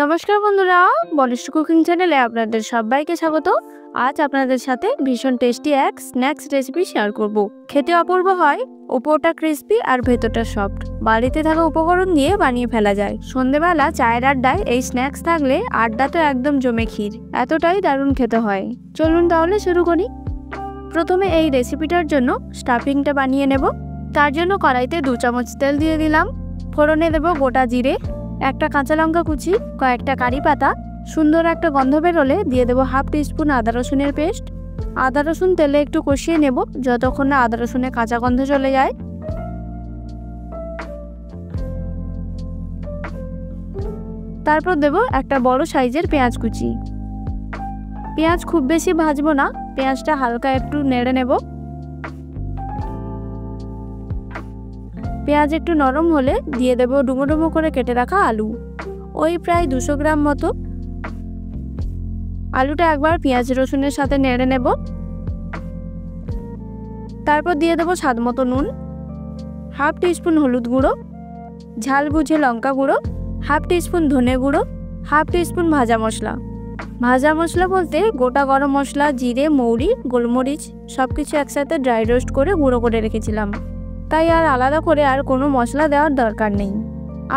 নমস্কার বন্ধুরা, বলিষ্ঠ কুকিং চ্যানেলে আপনাদের সবাইকে স্বাগত। আজ আপনাদের সাথে ভীষণ টেস্টি এক স্ন্যাক্স রেসিপি শেয়ার করব। খেতে অপূর্ব হয়, উপরটা ক্রিস্পি আর ভেতরটা সফট। বাড়িতে থাকা উপকরণ দিয়ে বানিয়ে ফেলা যায়। সন্ধেবেলা চায়ের আড্ডায় এই স্ন্যাক্স থাকলে আড্ডা তো একদম জমে ক্ষীর। এতটাই দারুণ খেতে হয়। চলুন তাহলে শুরু করি। প্রথমে এই রেসিপিটার জন্য স্টাফিংটা বানিয়ে নেব। তার জন্য কড়াইতে 2 চামচ তেল দিয়ে দিলাম। ফোড়নে দেব গোটা জিরে, একটা কাঁচা লঙ্কা কুচি, কয়েকটা কারি পাতা। সুন্দর একটা গন্ধ বেরোলে দিয়ে দেবো 1/2 টিস্পুন আদা রসুনের পেস্ট। আদা রসুন তেলে একটু কষিয়ে নেব যতক্ষণ না আদা রসুনের কাঁচা গন্ধ চলে যায়। তারপর দেব একটা বড় সাইজের পেঁয়াজ কুচি। পেঁয়াজ খুব বেশি ভাজবো না, পেঁয়াজটা হালকা একটু নেড়ে নেব। পেঁয়াজ একটু নরম হলে দিয়ে দেব ডুমো ডুমো করে কেটে রাখা আলু, ওই প্রায় 200 গ্রাম মতো। আলুটা একবার পেঁয়াজ রসুনের সাথে নেড়ে নেব। তারপর দিয়ে দেব স্বাদ মতো নুন, 1/2 টিস্পুন হলুদ গুঁড়ো, ঝাল বুঝে লঙ্কা গুঁড়ো, 1/2 টিস্পুন ধনে গুঁড়ো, 1/2 টিস্পুন ভাজা মশলা। ভাজা মশলা বলতে গোটা গরম মশলা, জিরে, মৌরি, গোলমরিচ সবকিছু একসাথে ড্রাই রোস্ট করে গুঁড়ো করে রেখেছিলাম, তাই আর আলাদা করে আর কোনো মশলা দেওয়ার দরকার নেই।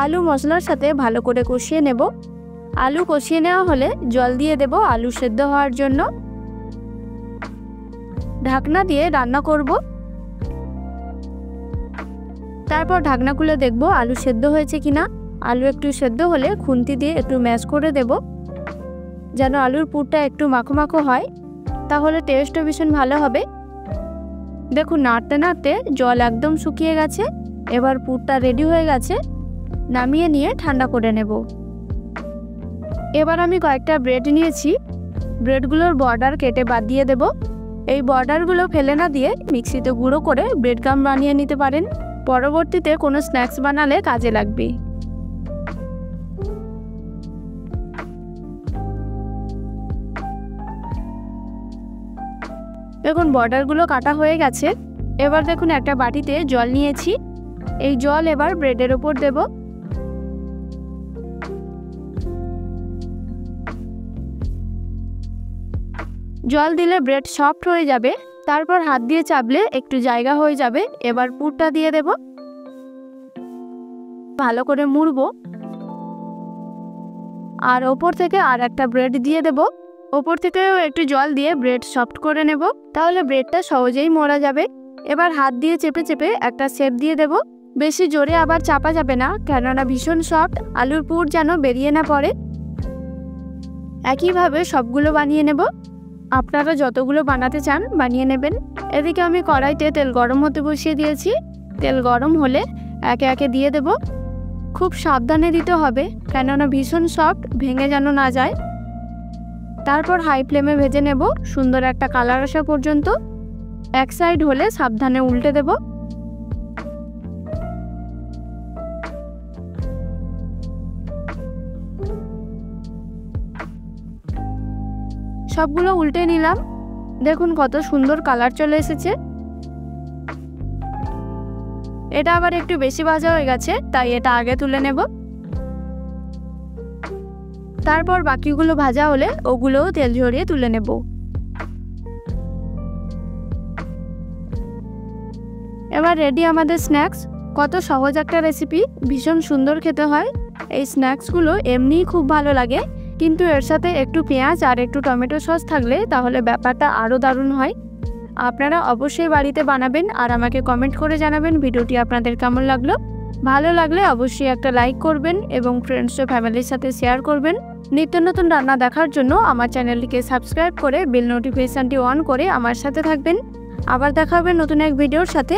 আলু মশলার সাথে ভালো করে কষিয়ে নেব। আলু কষিয়ে নেওয়া হলে জল দিয়ে দেব আলু সেদ্ধ হওয়ার জন্য। ঢাকনা দিয়ে রান্না করব। তারপর ঢাকনা খুলে দেখব আলু সেদ্ধ হয়েছে কিনা। আলু একটু সেদ্ধ হলে খুন্তি দিয়ে একটু ম্যাশ করে দেব, যেন আলুর পুরটা একটু মাখো মাখো হয়, তাহলে টেস্টও ভীষণ ভালো হবে। দেখুন নাড়তে নাড়তে জল একদম শুকিয়ে গেছে। এবার পুরটা রেডি হয়ে গেছে। নামিয়ে নিয়ে ঠান্ডা করে নেব। এবার আমি কয়েকটা ব্রেড নিয়েছি। ব্রেডগুলোর বর্ডার কেটে বাদ দিয়ে দেব। এই বর্ডারগুলো ফেলে না দিয়ে মিক্সিতে গুঁড়ো করে ব্রেড গাম বানিয়ে নিতে পারেন। পরবর্তীতে কোনো স্ন্যাক্স বানালে কাজে লাগবে। দেখুন বর্ডারগুলো কাটা হয়ে গেছে। এবার দেখুন একটা বাটিতে জল নিয়েছি। এই জল এবার ব্রেডের ওপর দেব। জল দিলে ব্রেড সফট হয়ে যাবে। তারপর হাত দিয়ে চাপলে একটু জায়গা হয়ে যাবে। এবার পুরটা দিয়ে দেব, ভালো করে মুড়বো। আর ওপর থেকে আর একটা ব্রেড দিয়ে দেব। ওপর থেকেও একটু জল দিয়ে ব্রেড সফট করে নেব, তাহলে ব্রেডটা সহজেই মোড়া যাবে। এবার হাত দিয়ে চেপে চেপে একটা শেপ দিয়ে দেব। বেশি জোরে আবার চাপা যাবে না, কেননা ভীষণ সফট। আলুর পুর যেন বেরিয়ে না পড়ে। একইভাবে সবগুলো বানিয়ে নেব। আপনারা যতগুলো বানাতে চান বানিয়ে নেবেন। এদিকে আমি কড়াইতে তেল গরম হতে বসিয়ে দিয়েছি। তেল গরম হলে একে একে দিয়ে দেব। খুব সাবধানে দিতে হবে, কেননা ভীষণ সফট, ভেঙে যেন না যায়। তারপর হাই ফ্লেমে ভেজে নেব সুন্দর একটা কালার আসা পর্যন্ত। এক সাইড হলে সাবধানে উল্টে দেব। সবগুলো উল্টে নিলাম। দেখুন কত সুন্দর কালার চলে এসেছে। এটা আবার একটু বেশি ভাজা হয়ে গেছে, তাই এটা আগে তুলে নেব। তারপর বাকিগুলো ভাজা হলে ওগুলোও তেল ঝরিয়ে তুলে নেব। এবার রেডি আমাদের স্ন্যাক্স। কত সহজ একটা রেসিপি, ভীষণ সুন্দর খেতে হয়। এই স্ন্যাক্সগুলো এমনিই খুব ভালো লাগে, কিন্তু এর সাথে একটু পেঁয়াজ আর একটু টমেটো সস থাকলে তাহলে ব্যাপারটা আরও দারুণ হয়। আপনারা অবশ্যই বাড়িতে বানাবেন আর আমাকে কমেন্ট করে জানাবেন ভিডিওটি আপনাদের কেমন লাগলো। ভালো লাগলে অবশ্যই একটা লাইক করবেন এবং ফ্রেন্ডস ও ফ্যামিলির সাথে শেয়ার করবেন। নিত্য নতুন রান্না দেখার জন্য আমার চ্যানেলটিকে সাবস্ক্রাইব করে বেল নোটিফিকেশনটি অন করে আমার সাথে থাকবেন। আবার দেখা হবে নতুন এক ভিডিওর সাথে।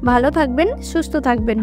ভালো থাকবেন, সুস্থ থাকবেন।